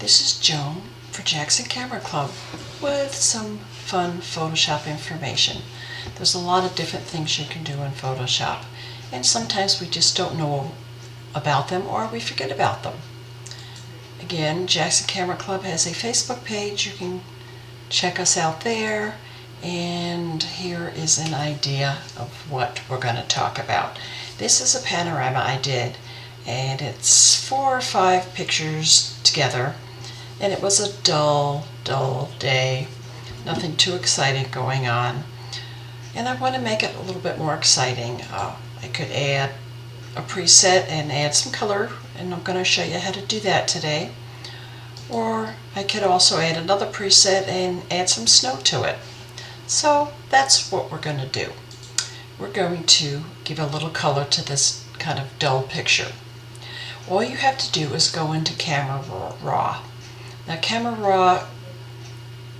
This is Joan for Jackson Camera Club with some fun Photoshop information. There's a lot of different things you can do in Photoshop, and sometimes we just don't know about them or we forget about them. Again, Jackson Camera Club has a Facebook page. You can check us out there, and here is an idea of what we're going to talk about. This is a panorama I did, and it's 4 or 5 pictures together, and it was a dull day, nothing too exciting going on, and I want to make it a little bit more exciting. I could add a preset and add some color, and I'm going to show you how to do that today. Or I could also add another preset and add some snow to it. So that's what we're going to do. We're going to give a little color to this kind of dull picture. All you have to do is go into Camera Raw. Now Camera Raw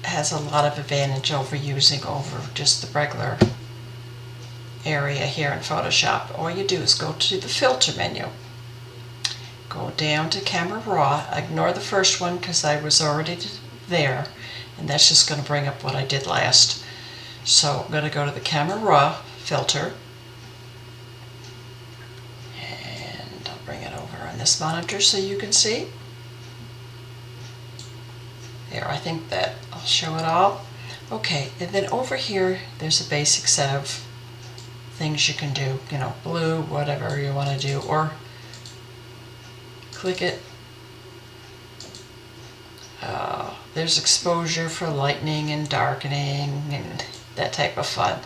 has a lot of advantage over using over just the regular area here in Photoshop. All you do is go to the filter menu. Go down to Camera Raw. Ignore the first one because I was already there, and that's just going to bring up what I did last. So I'm going to go to the Camera Raw filter, and I'll bring it over on this monitor so you can see. There, I think that I'll show it all. Okay, and then over here there's a basic set of things you can do, blue, whatever you want to do, or click it. There's exposure for lightening and darkening and that type of fun.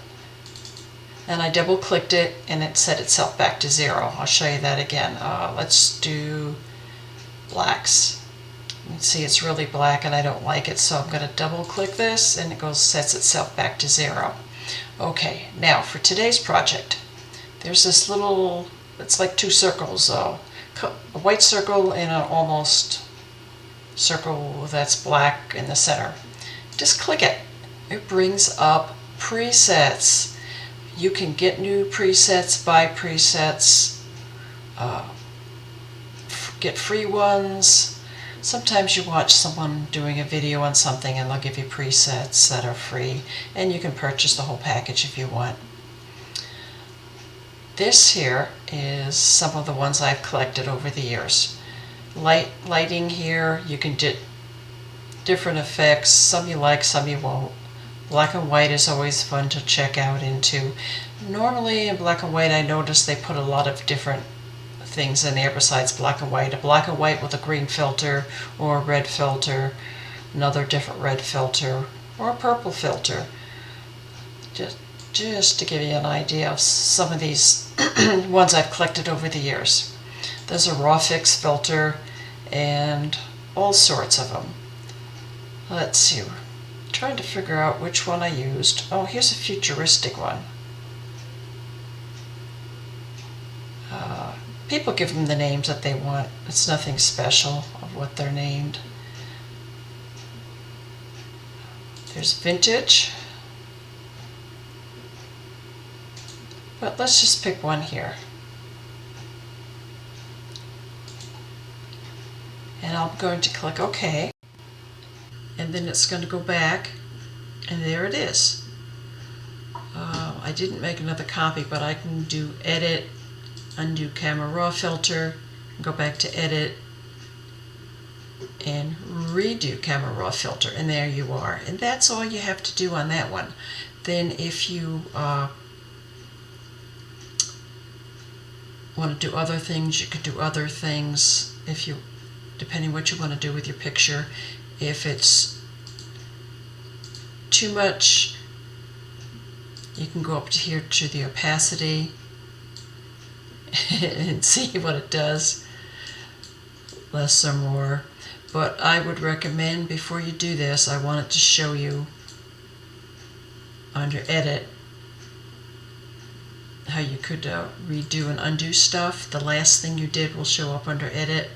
And I double clicked it and it set itself back to 0. I'll show you that again. Let's do blacks. You can see it's really black and I don't like it, so I'm going to double click this and it sets itself back to 0. Okay, now for today's project, there's this little, it's like 2 circles, a white circle and an almost circle that's black in the center. Just click it. It brings up presets. You can get new presets, buy presets, get free ones. Sometimes you watch someone doing a video on something and they'll give you presets that are free, and you can purchase the whole package if you want. This here is some of the ones I've collected over the years. Lighting here, you can get different effects. Some you like, some you won't. Black and white is always fun to check out into. Normally in black and white I notice they put a lot of different things in there besides black and white. A black and white with a green filter, or a red filter, another different red filter, or a purple filter. Just to give you an idea of some of these ones I've collected over the years. There's a raw fix filter and all sorts of them. Let's see, I'm trying to figure out which one I used. Oh, here's a futuristic one. People give them the names that they want. It's nothing special of what they're named. There's vintage. But let's just pick one here. And I'm going to click OK. And then it's going to go back, and there it is. I didn't make another copy, but I can do Edit, undo Camera Raw filter, go back to Edit, and redo Camera Raw filter, and there you are. And that's all you have to do on that one. Then if you want to do other things, you could do other things depending what you want to do with your picture. If it's too much, you can go up to here to the opacity and see what it does, less or more. But I would recommend, before you do this, I want it to show you under Edit how you could redo and undo stuff. The last thing you did will show up under Edit.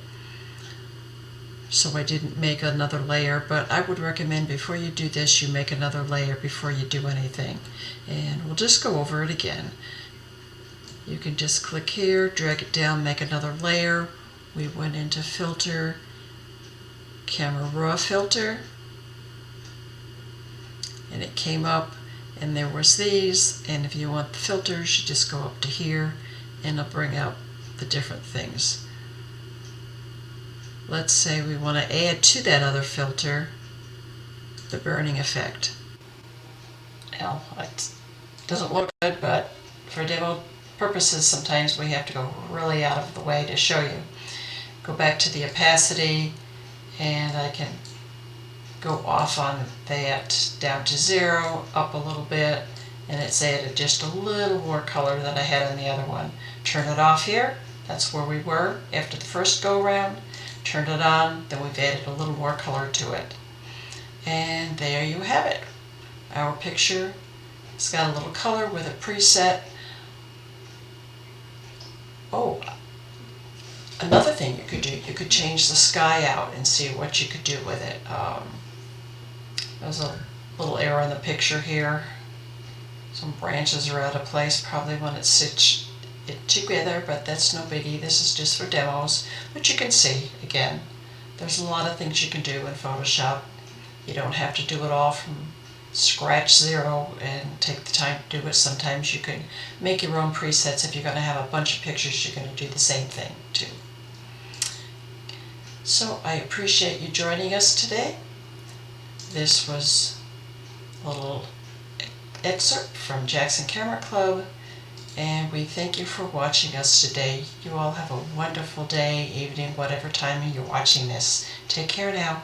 So I didn't make another layer, but I would recommend before you do this, you make another layer before you do anything. And we'll just go over it again. You can just click here, drag it down, make another layer. We went into Filter, Camera Raw filter, and it came up, and there was these, and if you want the filters, you just go up to here and it'll bring out the different things. Let's say we want to add to that other filter the burning effect. Now, it doesn't look good, but for demo purposes, sometimes we have to go really out of the way to show you. Go back to the opacity, and I can go off on that down to 0, up a little bit, and it's added just a little more color than I had on the other one. Turn it off here, that's where we were after the first go round. Turn it on, then we've added a little more color to it. And there you have it. Our picture, it's got a little color with a preset. Oh, another thing you could do, you could change the sky out and see what you could do with it. There's a little error in the picture here. Some branches are out of place, probably when it's stitched it together, but that's no biggie. This is just for demos, but you can see, again, there's a lot of things you can do in Photoshop. You don't have to do it all from scratch 0 and take the time to do it. Sometimes you can make your own presets. If you're going to have a bunch of pictures, you're going to do the same thing too. So I appreciate you joining us today. This was a little excerpt from Jackson Camera Club, and we thank you for watching us today. You all have a wonderful day, evening, whatever time you're watching this. Take care now.